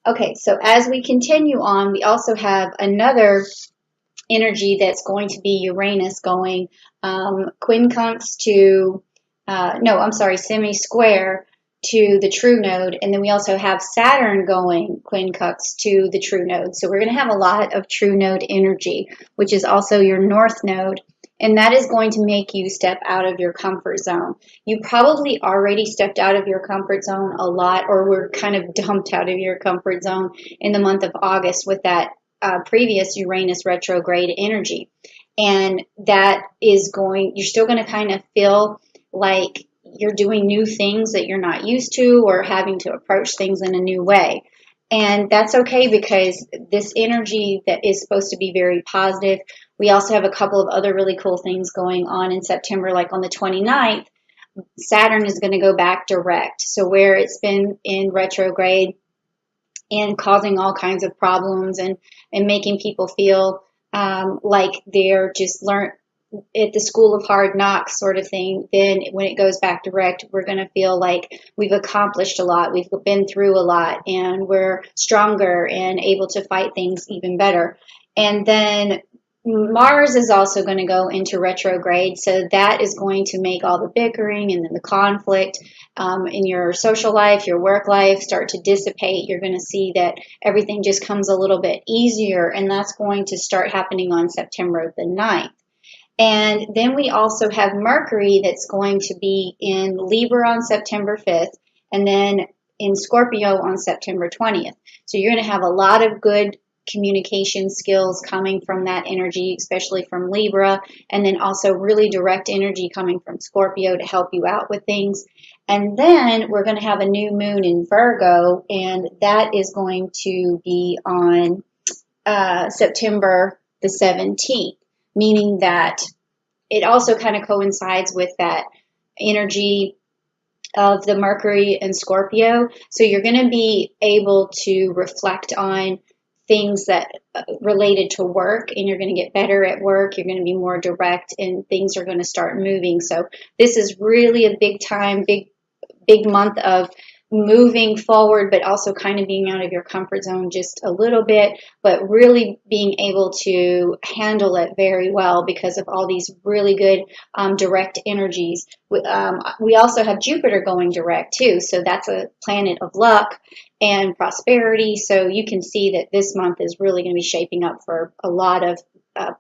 Okay, so as we continue on, we also have another energy that's going to be Uranus going quincunx to, no, I'm sorry, semi-square to the true node. And then we also have Saturn going quincunx to the true node. So we're going to have a lot of true node energy, which is also your north node. And that is going to make you step out of your comfort zone. You probably already stepped out of your comfort zone a lot, or were kind of dumped out of your comfort zone in the month of August with that previous Uranus retrograde energy. And that is going, you're still going to kind of feel like you're doing new things that you're not used to, or having to approach things in a new way. And that's okay, because this energy that is supposed to be very positive, we also have a couple of other really cool things going on in September, like on the 29th, Saturn is going to go back direct. So where it's been in retrograde and causing all kinds of problems, and making people feel like they're just learned at the school of hard knocks sort of thing, then when it goes back direct, we're going to feel like we've accomplished a lot, we've been through a lot, and we're stronger and able to fight things even better. And then Mars is also going to go into retrograde, so that is going to make all the bickering and then the conflict in your social life, your work life, start to dissipate. You're going to see that everything just comes a little bit easier, and that's going to start happening on September the 9th. And then we also have Mercury that's going to be in Libra on September 5th, and then in Scorpio on September 20th. So you're going to have a lot of good communication skills coming from that energy, especially from Libra, and then also really direct energy coming from Scorpio to help you out with things. And then we're going to have a new moon in Virgo, and that is going to be on September the 17th, meaning that it also kind of coincides with that energy of the Mercury and Scorpio. So you're going to be able to reflect on things that related to work, and you're going to get better at work. You're going to be more direct, and things are going to start moving. So this is really a big time, big month of moving forward, but also kind of being out of your comfort zone just a little bit, but really being able to handle it very well because of all these really good direct energies. We also have Jupiter going direct too, so that's a planet of luck and prosperity. So you can see that this month is really going to be shaping up for a lot of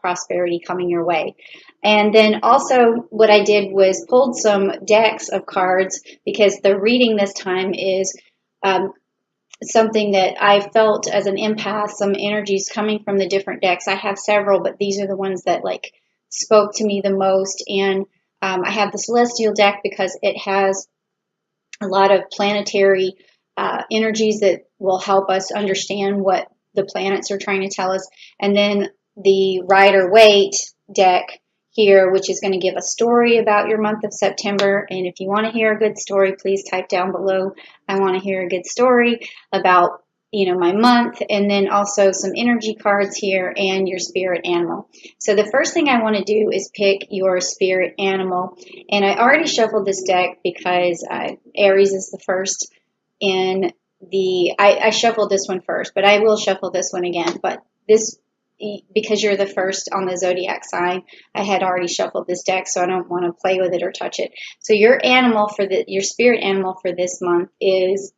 prosperity coming your way. And then also what I did was pulled some decks of cards, because the reading this time is something that I felt as an empath, some energies coming from the different decks. I have several, but these are the ones that like spoke to me the most. And I have the Celestial deck because it has a lot of planetary energies that will help us understand what the planets are trying to tell us. And then the Rider-Waite deck here, which is going to give a story about your month of September. And if you want to hear a good story, please type down below, I want to hear a good story about, my month. And then also some energy cards here and your spirit animal. So the first thing I want to do is pick your spirit animal. And I already shuffled this deck because Aries is the first in I shuffled this one first, but I will shuffle this one again. But this, because you're the first on the zodiac sign, I had already shuffled this deck, so I don't want to play with it or touch it. So your spirit animal for this month is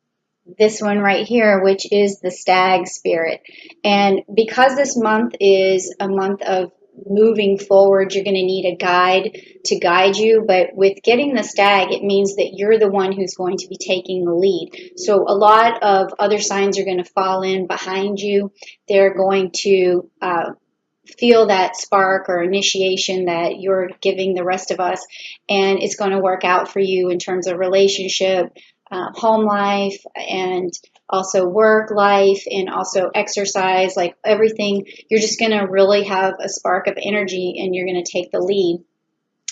this one right here, which is the stag spirit. And because this month is a month of moving forward, you're going to need a guide to guide you. But with getting the stag, it means that you're the one who's going to be taking the lead. So a lot of other signs are going to fall in behind you. They're going to feel that spark or initiation that you're giving the rest of us, and it's going to work out for you in terms of relationship, home life, and also work life, and also exercise, like everything. You're just going to really have a spark of energy, and you're going to take the lead.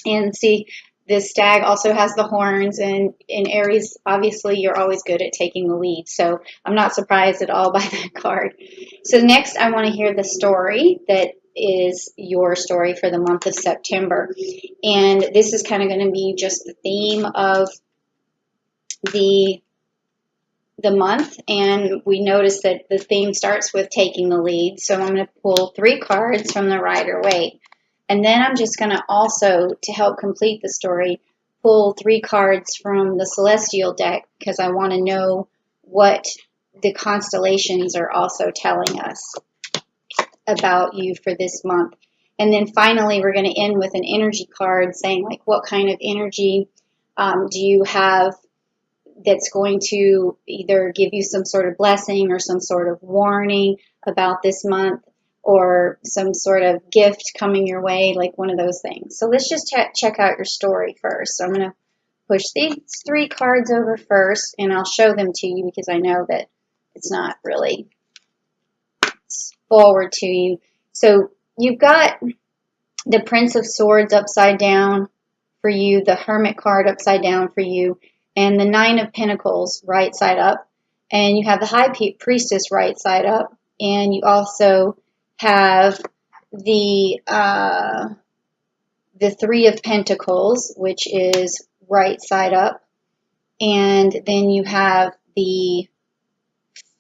And see, this stag also has the horns, and in Aries, obviously, you're always good at taking the lead. So I'm not surprised at all by that card. So next, I want to hear the story that is your story for the month of September. And this is kind of going to be just the theme of the the month, and we notice that the theme starts with taking the lead. So I'm going to pull 3 cards from the Rider-Waite. And then I'm just going to also, to help complete the story, pull 3 cards from the Celestial deck because I want to know what the constellations are also telling us about you for this month. And then finally, we're going to end with an energy card saying, like, what kind of energy do you have that's going to either give you some sort of blessing or some sort of warning about this month, or some sort of gift coming your way, like one of those things. So let's just check out your story first. So I'm going to push these 3 cards over first, and I'll show them to you because I know that it's not really forward to you. So you've got the Prince of Swords upside down for you, the Hermit card upside down for you, and the 9 of Pentacles right side up, and you have the High Priestess right side up, and you also have the 3 of Pentacles, which is right side up, and then you have the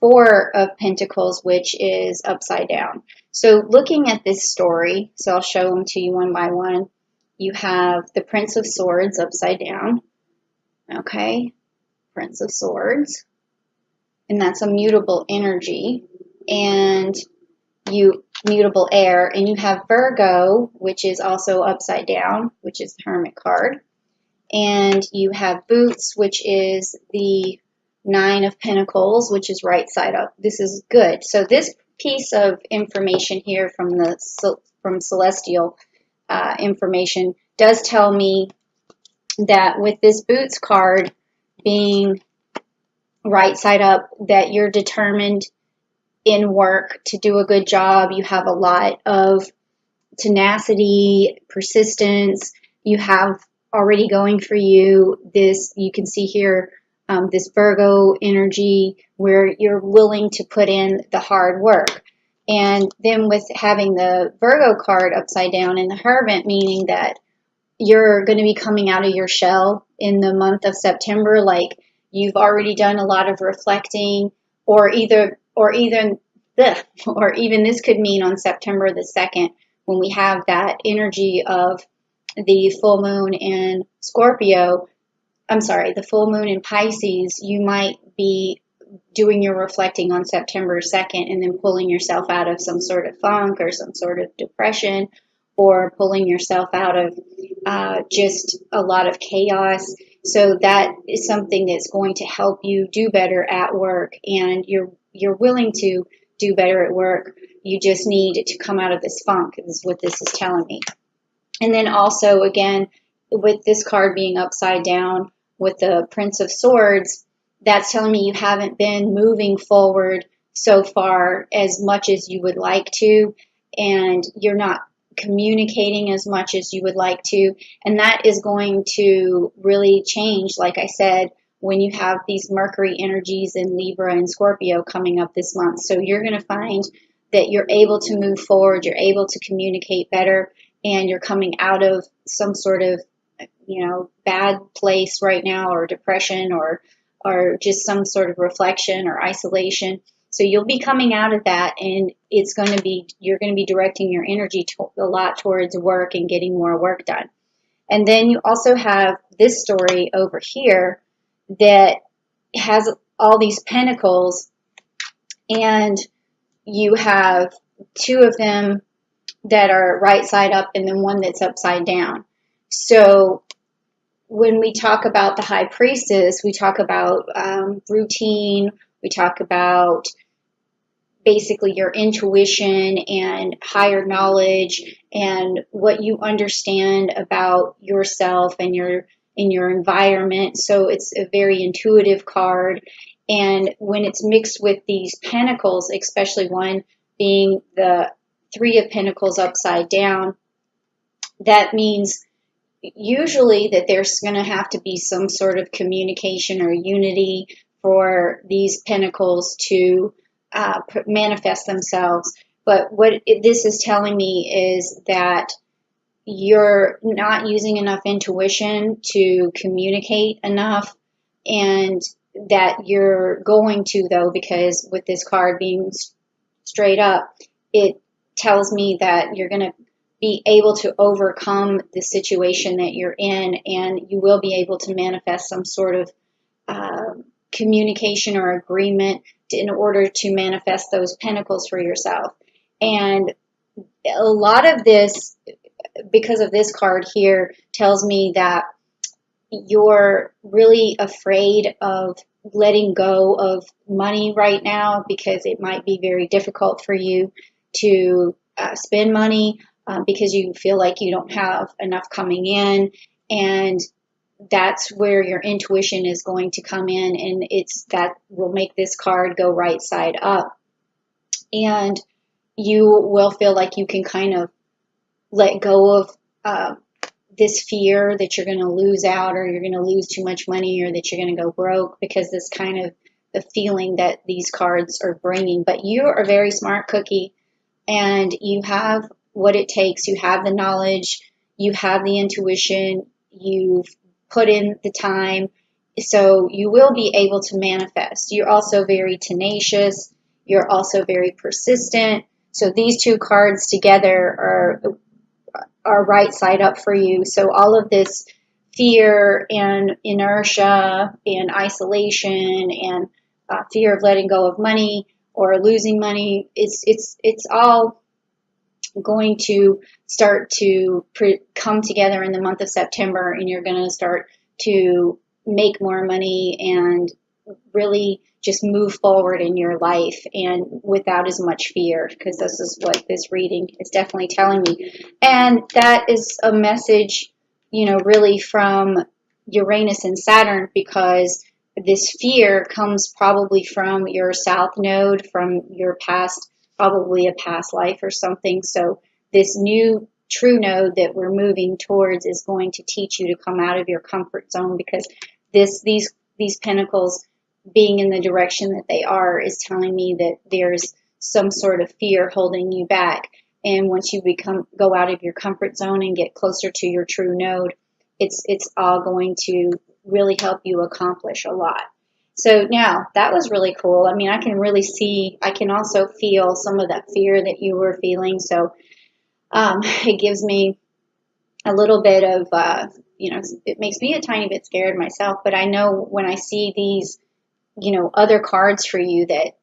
4 of Pentacles, which is upside down. So looking at this story, so I'll show them to you one by one. You have the Prince of Swords upside down. Okay, Prince of Swords. And that's a mutable energy. And mutable air. And you have Virgo, which is also upside down, which is the Hermit card. And you have Boots, which is the 9 of Pentacles, which is right side up. This is good. So this piece of information here from Celestial information does tell me that with this Boots card being right side up, that you're determined in work to do a good job. You have a lot of tenacity, persistence. You have already going for you this, you can see here, this Virgo energy where you're willing to put in the hard work. And then with having the Virgo card upside down and the Hermit, meaning that you're going to be coming out of your shell in the month of September, like you've already done a lot of reflecting, or even this could mean on September the 2nd, when we have that energy of the full moon in Scorpio, the full moon in Pisces, you might be doing your reflecting on September 2nd and then pulling yourself out of some sort of funk or some sort of depression, or pulling yourself out of just a lot of chaos. So that is something that's going to help you do better at work, and you're willing to do better at work. You just need to come out of this funk, is what this is telling me. And then also, again, with this card being upside down with the Prince of Swords, that's telling me you haven't been moving forward so far as much as you would like to, and you're not communicating as much as you would like to. And that is going to really change, like I said, when you have these Mercury energies in Libra and Scorpio coming up this month. So you're going to find that you're able to move forward, you're able to communicate better, and you're coming out of some sort of, bad place right now, or depression, or just some sort of reflection or isolation. So you'll be coming out of that, and you're going to be directing your energy a lot towards work and getting more work done. And then you also have this story over here that has all these pentacles, and you have 2 of them that are right side up and then one that's upside down. So when we talk about the High Priestess, we talk about routine, we talk about basically your intuition and higher knowledge and what you understand about yourself and your environment. So it's a very intuitive card. And when it's mixed with these pentacles, especially one being the 3 of Pentacles upside down, that means usually that there's going to have to be some sort of communication or unity for these pentacles to manifest themselves. But what this is telling me is that you're not using enough intuition to communicate enough, and that you're going to, though, because with this card being straight up, it tells me that you're going to be able to overcome the situation that you're in, and you will be able to manifest some sort of uh, communication or agreement in order to manifest those pentacles for yourself. And a lot of this, because of this card here, tells me that you're really afraid of letting go of money right now because it might be very difficult for you to spend money because you feel like you don't have enough coming in. And that's where your intuition is going to come in, and it's that will make this card go right side up. And you will feel like you can kind of let go of this fear that you're going to lose out, or you're going to lose too much money, or that you're going to go broke, because this kind of the feeling that these cards are bringing. But you are a very smart cookie, and you have what it takes. You have the knowledge, you have the intuition, you've put in the time, so you will be able to manifest. You're also very tenacious, you're also very persistent. So these two cards together are right side up for you. So all of this fear and inertia and isolation and fear of letting go of money or losing money, it's all going to start to come together in the month of September, and you're going to start to make more money and really just move forward in your life and without as much fear, because this is what this reading is definitely telling me. And that is a message, really from Uranus and Saturn, because this fear comes probably from your south node, from your past, probably a past life or something. So this new true node that we're moving towards is going to teach you to come out of your comfort zone, because these pentacles being in the direction that they are is telling me that there's some sort of fear holding you back. And once you go out of your comfort zone and get closer to your true node, it's all going to really help you accomplish a lot. So now that was really cool. I mean, I can really see, I can also feel some of that fear that you were feeling. So it gives me a little bit of, it makes me a tiny bit scared myself, but I know when I see these, other cards for you, that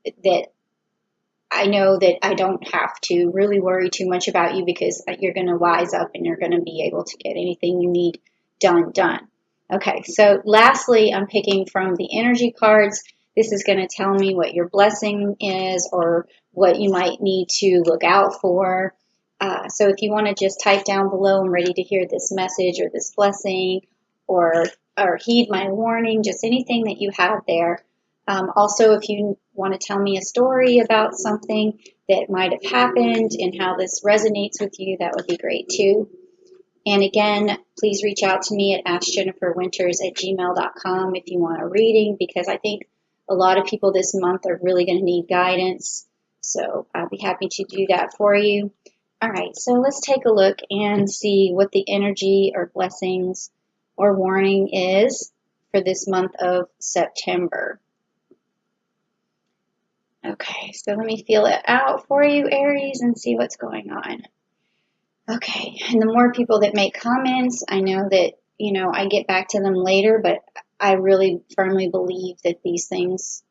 I know that I don't have to really worry too much about you, because you're going to wise up and you're going to be able to get anything you need done. Okay, so lastly, I'm picking from the energy cards. This is going to tell me what your blessing is, or what you might need to look out for. So if you want to just type down below, I'm ready to hear this message or this blessing, or heed my warning, just anything that you have there. Also, if you want to tell me a story about something that might have happened and how this resonates with you, that would be great too. And again, please reach out to me at askjenniferwinters@gmail.com if you want a reading, because I think a lot of people this month are really going to need guidance. So I'll be happy to do that for you. All right, so let's take a look and see what the energy or blessings or warning is for this month of September. Okay, so let me feel it out for you, Aries, and see what's going on. Okay, and the more people that make comments, I know that, I get back to them later, but I really firmly believe that these things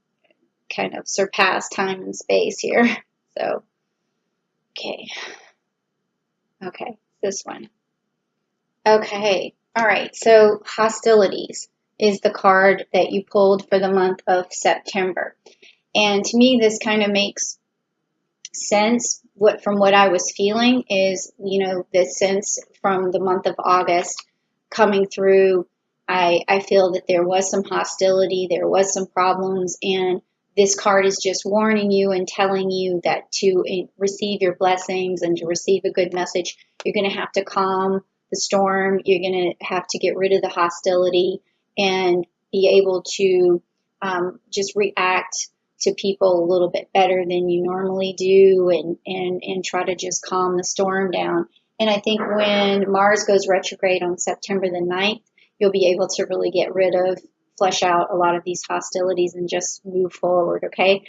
kind of surpass time and space here. So, okay, this one. Okay, all right, so hostilities is the card that you pulled for the month of September. And to me, this kind of makes sense. From what I was feeling is, the sense from the month of August coming through, I feel that there was some hostility, there was some problems, and this card is just warning you and telling you that to receive your blessings and to receive a good message, you're going to have to calm the storm. You're going to have to get rid of the hostility and be able to just react to people a little bit better than you normally do, and try to just calm the storm down. And I think when Mars goes retrograde on September the 9th, you'll be able to really get rid of flesh out a lot of these hostilities and just move forward, okay?